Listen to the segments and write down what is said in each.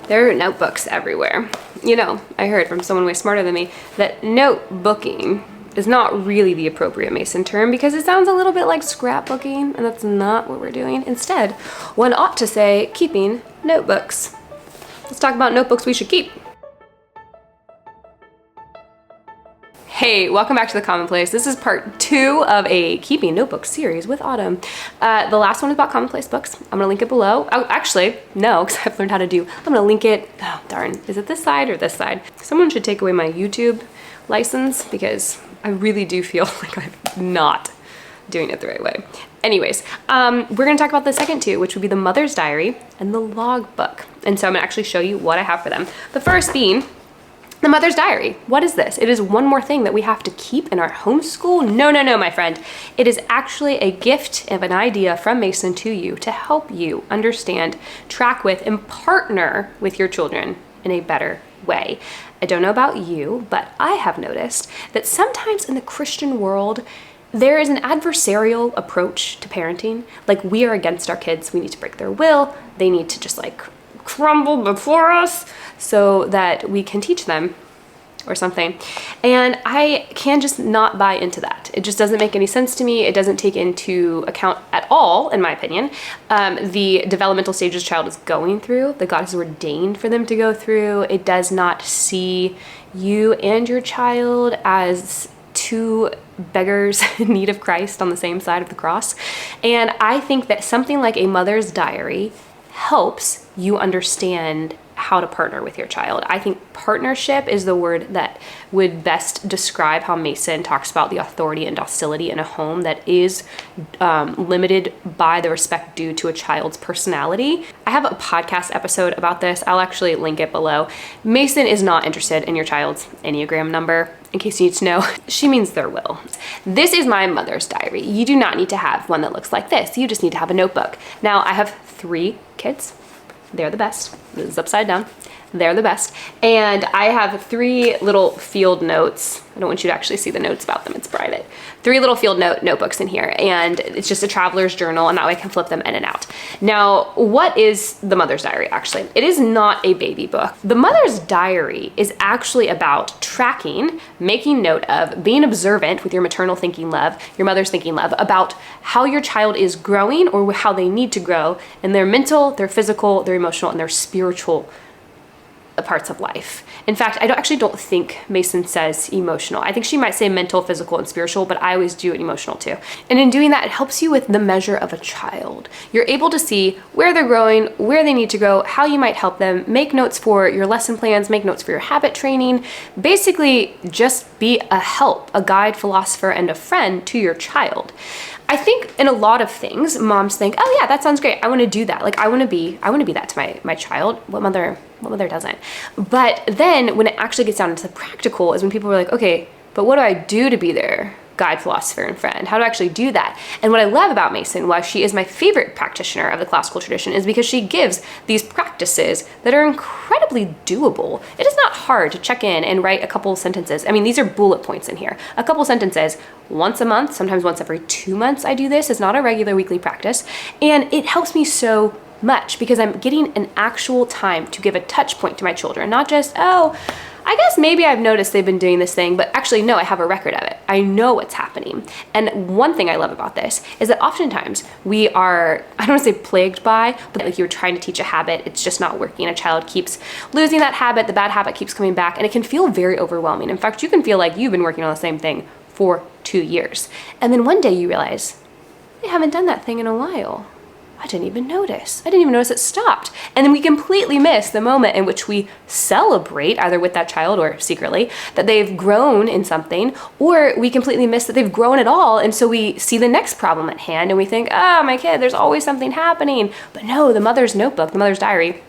There are notebooks everywhere. You know, I heard from someone way smarter than me that notebooking is not really the appropriate Mason term because it sounds a little bit like scrapbooking, and that's not what we're doing. Instead, one ought to say keeping notebooks. Let's talk about notebooks we should keep. Hey, welcome back to The Commonplace. This is part 2 of a Keeping Notebooks series with Autumn. The last one is about commonplace books. I'm gonna link it below. Oh, actually, no, because I've learned how to do. I'm gonna link it, oh darn, is it this side or this side? Someone should take away my YouTube license because I really do feel like I'm not doing it the right way. Anyways, we're gonna talk about the second two, which would be the Mother's Diary and the Logbook. And so I'm gonna actually show you what I have for them. The first being the Mother's Diary. What is this? It is one more thing that we have to keep in our homeschool? No, my friend. It is actually a gift of an idea from Mason to you to help you understand, track with, and partner with your children in a better way. I don't know about you, but I have noticed that sometimes in the Christian world, there is an adversarial approach to parenting. Like, we are against our kids. We need to break their will. They need to just like crumble before us so that we can teach them or something. And I can just not buy into that. It just doesn't make any sense to me. It doesn't take into account at all, in my opinion, the developmental stages a child is going through, that God has ordained for them to go through. It does not see you and your child as two beggars in need of Christ on the same side of the cross. And I think that something like a Mother's Diary helps you understand how to partner with your child. I think partnership is the word that would best describe how Mason talks about the authority and docility in a home that is limited by the respect due to a child's personality. I have a podcast episode about this. I'll actually link it below. Mason is not interested in your child's Enneagram number. In case you need to know, she means their will. This is my Mother's Diary. You do not need to have one that looks like this. You just need to have a notebook. Now, I have 3 kids. They're the best. This is upside down. They're the best. And I have 3 little field notes. I don't want you to actually see the notes about them. It's private. 3 little field notebooks in here. And it's just a traveler's journal, and that way I can flip them in and out. Now, what is the Mother's Diary, actually? It is not a baby book. The Mother's Diary is actually about tracking, making note of, being observant with your maternal thinking love, your mother's thinking love, about how your child is growing or how they need to grow in their mental, their physical, their emotional, and their spiritual parts of life. In fact, I actually don't think Mason says emotional. I think she might say mental, physical, and spiritual, but I always do it emotional too. And in doing that, it helps you with the measure of a child. You're able to see where they're growing, where they need to go, how you might help them, make notes for your lesson plans, make notes for your habit training. Basically, just be a help, a guide, philosopher, and a friend to your child. I think in a lot of things, moms think, oh yeah, that sounds great. I want to do that. Like, I want to be that to my child. What mother doesn't? But then when it actually gets down into the practical is when people are like, okay, but what do I do to be their guide, philosopher, and friend? How do I actually do that? And what I love about Mason, why she is my favorite practitioner of the classical tradition, is because she gives these practices that are incredibly doable. It is not hard to check in and write a couple sentences. I mean, these are bullet points in here. A couple sentences once a month, sometimes once every 2 months I do this. It's not a regular weekly practice. And it helps me so much because I'm getting an actual time to give a touch point to my children, not just, oh, I guess maybe I've noticed they've been doing this thing, but actually, no, I have a record of it. I know what's happening. And one thing I love about this is that oftentimes we are, I don't want to say plagued by, but like you're trying to teach a habit, it's just not working. A child keeps losing that habit, the bad habit keeps coming back, and it can feel very overwhelming. In fact, you can feel like you've been working on the same thing for 2 years. And then one day you realize, I haven't done that thing in a while. I didn't even notice. I didn't even notice it stopped. And then we completely miss the moment in which we celebrate, either with that child or secretly, that they've grown in something, or we completely miss that they've grown at all. And so we see the next problem at hand and we think, oh, my kid, there's always something happening. But no, the Mother's Notebook, the Mother's Diary,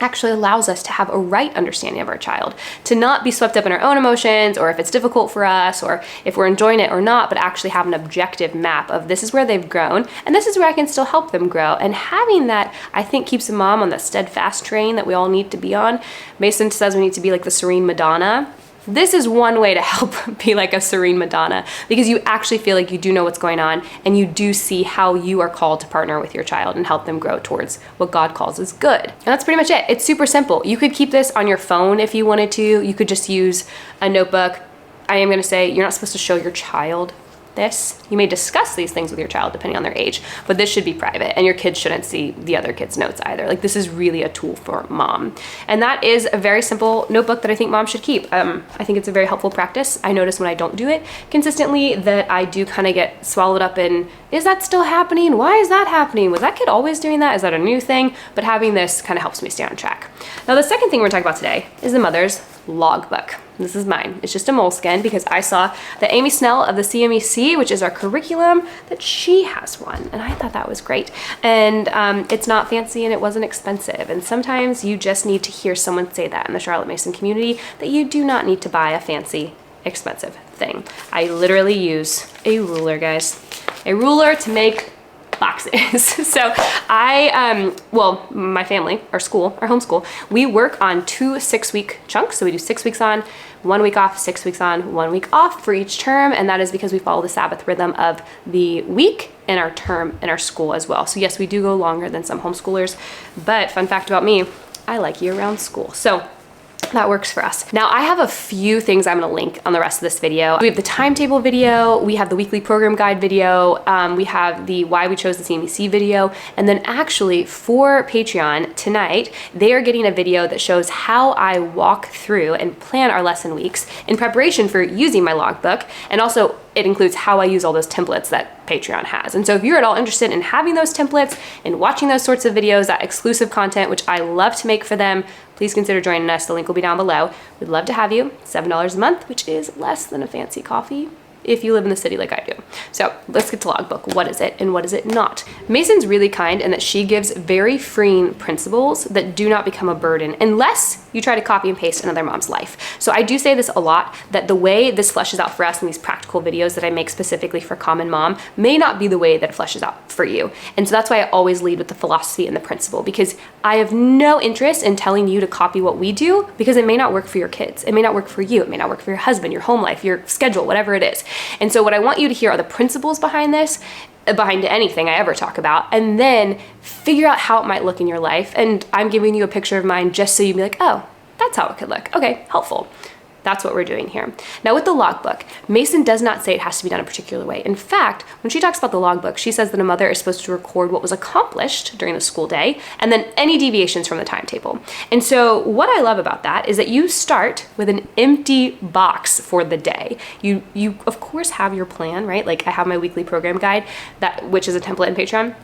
actually allows us to have a right understanding of our child, to not be swept up in our own emotions, or if it's difficult for us, or if we're enjoying it or not, but actually have an objective map of this is where they've grown, and this is where I can still help them grow. And having that, I think, keeps a mom on the steadfast train that we all need to be on. Mason says we need to be like the serene Madonna. This is one way to help be like a serene Madonna, because you actually feel like you do know what's going on and you do see how you are called to partner with your child and help them grow towards what God calls as good. And that's pretty much it. It's super simple. You could keep this on your phone if you wanted to. You could just use a notebook. I am gonna say you're not supposed to show your child this. You may discuss these things with your child depending on their age, but this should be private and your kids shouldn't see the other kids' notes either. Like, this is really a tool for mom. And that is a very simple notebook that I think mom should keep. I think it's a very helpful practice. I notice when I don't do it consistently that I do kind of get swallowed up in, is that still happening? Why is that happening? Was that kid always doing that? Is that a new thing? But having this kind of helps me stay on track. Now, the second thing we're gonna talk about today is the mother's logbook. This is mine. It's just a moleskin because I saw that Amy Snell of the CMEC, which is our curriculum, that she has one. And I thought that was great. And it's not fancy and it wasn't expensive. And sometimes you just need to hear someone say that in the Charlotte Mason community, that you do not need to buy a fancy, expensive thing. I literally use a ruler, guys. A ruler to make boxes. So well, my family, our school, our homeschool, we work on 2 6-week chunks. So we do 6 weeks on, 1 week off, 6 weeks on, 1 week off for each term. And that is because we follow the Sabbath rhythm of the week and our term in our school as well. So yes, we do go longer than some homeschoolers, but fun fact about me, I like year-round school. So that works for us. Now, I have a few things I'm gonna link on the rest of this video. We have the timetable video, we have the weekly program guide video, we have the why we chose the CMEC video, and then actually for Patreon tonight, they are getting a video that shows how I walk through and plan our lesson weeks in preparation for using my logbook, and also it includes how I use all those templates that Patreon has. And so if you're at all interested in having those templates and watching those sorts of videos, that exclusive content, which I love to make for them, please consider joining us. The link will be down below. We'd love to have you. $7 a month, which is less than a fancy coffee if you live in the city like I do. So let's get to logbook. What is it and what is it not? Mason's really kind in that she gives very freeing principles that do not become a burden unless you try to copy and paste another mom's life. So I do say this a lot, that the way this fleshes out for us in these practical videos that I make specifically for Common Mom may not be the way that it fleshes out for you. And so that's why I always lead with the philosophy and the principle, because I have no interest in telling you to copy what we do, because it may not work for your kids. It may not work for you. It may not work for your husband, your home life, your schedule, whatever it is. And so what I want you to hear are the principles behind this, behind anything I ever talk about, and then figure out how it might look in your life. And I'm giving you a picture of mine just so you'd be like, oh, that's how it could look. Okay, helpful. That's what we're doing here. Now with the logbook, Mason does not say it has to be done a particular way. In fact, when she talks about the logbook, she says that a mother is supposed to record what was accomplished during the school day and then any deviations from the timetable. And so what I love about that is that you start with an empty box for the day. You of course have your plan, right? Like I have my weekly program guide, which is a template in Patreon.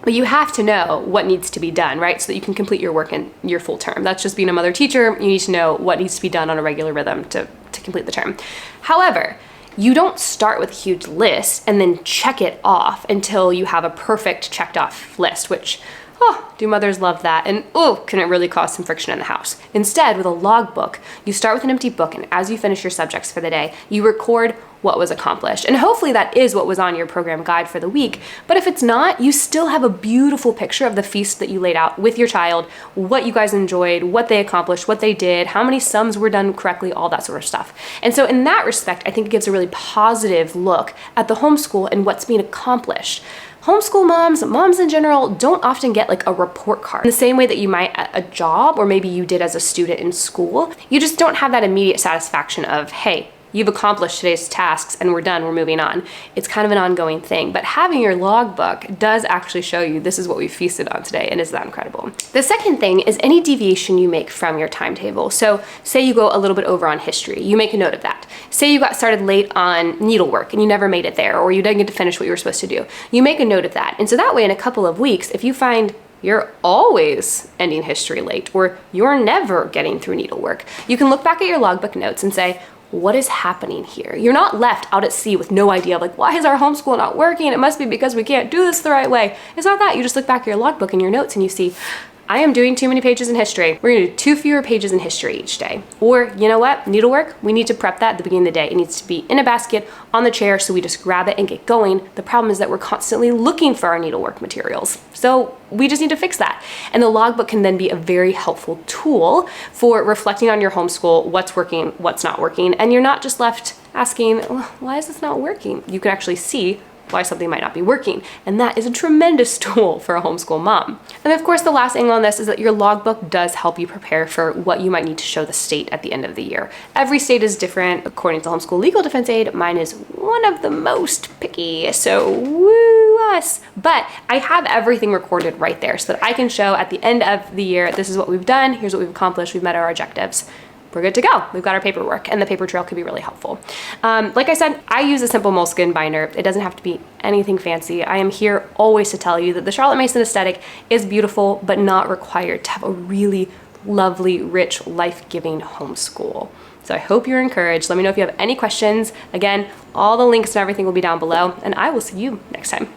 But you have to know what needs to be done, right? So that you can complete your work in your full term. That's just being a mother teacher. You need to know what needs to be done on a regular rhythm to complete the term. However, you don't start with a huge list and then check it off until you have a perfect checked off list, which, oh, do mothers love that? And oh, can it really cause some friction in the house? Instead, with a logbook, you start with an empty book, and as you finish your subjects for the day, you record what was accomplished. And hopefully that is what was on your program guide for the week. But if it's not, you still have a beautiful picture of the feast that you laid out with your child, what you guys enjoyed, what they accomplished, what they did, how many sums were done correctly, all that sort of stuff. And so in that respect, I think it gives a really positive look at the homeschool and what's being accomplished. Homeschool moms in general, don't often get like a report card in the same way that you might at a job, or maybe you did as a student in school. You just don't have that immediate satisfaction of, hey, you've accomplished today's tasks and we're done, we're moving on. It's kind of an ongoing thing, but having your logbook does actually show you this is what we feasted on today, and isn't that incredible? The second thing is any deviation you make from your timetable. So say you go a little bit over on history, you make a note of that. Say you got started late on needlework and you never made it there, or you didn't get to finish what you were supposed to do. You make a note of that. And so that way in a couple of weeks, if you find you're always ending history late, or you're never getting through needlework, you can look back at your logbook notes and say, what is happening here? You're not left out at sea with no idea of like, why is our homeschool not working? It must be because we can't do this the right way. It's not that. You just look back at your logbook and your notes and you see, I am doing too many pages in history. We're gonna do 2 fewer pages in history each day. Or you know what, needlework, we need to prep that at the beginning of the day. It needs to be in a basket on the chair so we just grab it and get going. The problem is that we're constantly looking for our needlework materials. So we just need to fix that. And the logbook can then be a very helpful tool for reflecting on your homeschool, what's working, what's not working, and you're not just left asking, why is this not working? You can actually see why something might not be working. And that is a tremendous tool for a homeschool mom. And of course, the last angle on this is that your logbook does help you prepare for what you might need to show the state at the end of the year. Every state is different. According to Homeschool Legal Defense Aid, mine is one of the most picky, so woo us. But I have everything recorded right there so that I can show at the end of the year, this is what we've done, here's what we've accomplished, we've met our objectives. We're good to go. We've got our paperwork, and the paper trail could be really helpful. Like I said, I use a simple moleskin binder. It doesn't have to be anything fancy. I am here always to tell you that the Charlotte Mason aesthetic is beautiful, but not required to have a really lovely, rich, life-giving homeschool. So I hope you're encouraged. Let me know if you have any questions. Again, all the links and everything will be down below, and I will see you next time.